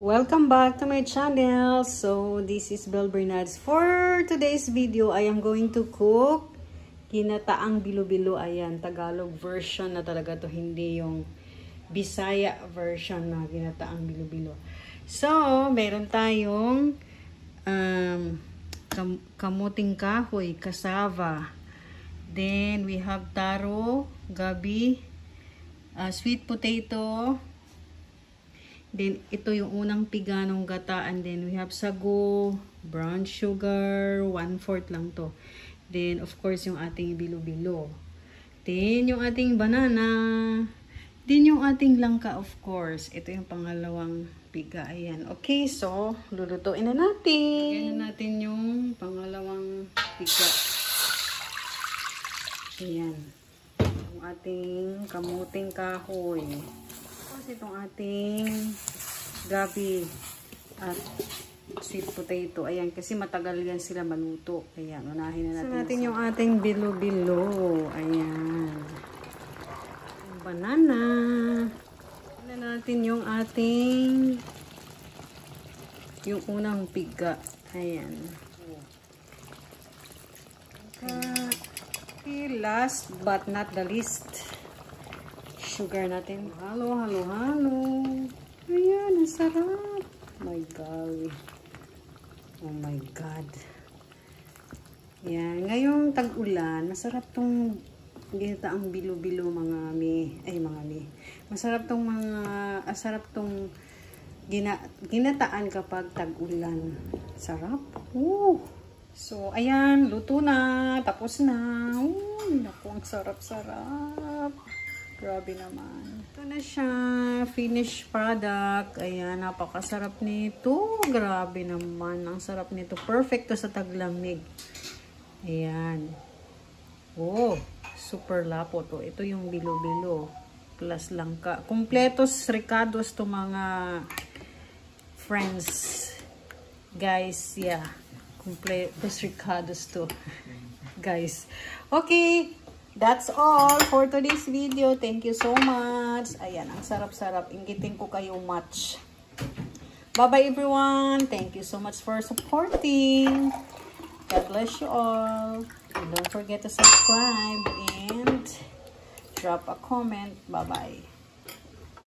Welcome back to my channel. So, this is Belle Bernards. For today's video, I am going to cook ginataang bilo-bilo. Ayan, Tagalog version na talaga to, hindi yung Bisaya version na ginataang bilo-bilo. So, meron tayong kamuting kahoy, cassava. Then, we have taro, gabi, sweet potato. Then, ito yung unang piga ng gata. And then, we have sago, brown sugar, 1/4 lang to. Then, of course, yung ating bilo-bilo. Then, yung ating banana. Then, yung ating langka, of course. Ito yung pangalawang piga. Ayan. Okay, so, lulutuin na natin. Lagyan na natin yung pangalawang piga. Ayan. Yung ating kamuting kahoy. Itong ating gabi at sweet potato. Ayan, kasi matagal yan sila maluto. Ayan, unahin na natin. So, natin yung ating bilo-bilo. Ayan. Yung banana. Unahin natin yung ating yung unang piga. Ayan. Okay, last but not the least, sugar natin. Halo. Ayan, ang sarap. My God. Oh my God. Ayan, ngayong tag-ulan, masarap tong ginataang bilo-bilo mga mi. Masarap tong ginataan kapag tag-ulan. Sarap. So, ayan, luto na. Tapos na. Naku, ang sarap-sarap. Grabe naman. Ito na siya. Finished product. Ayan, napakasarap nito. Grabe naman. Ang sarap nito. Perfect to sa taglamig. Ayan. Super lapo to. Ito yung bilo-bilo. Plus langka. Completos ricados to mga friends. Guys, yeah. Completos ricados to. Guys. Okay. That's all for today's video. Thank you so much. Ayan, ang sarap-sarap. Inggitin ko kayo much. Bye-bye everyone. Thank you so much for supporting. God bless you all. And don't forget to subscribe and drop a comment. Bye-bye.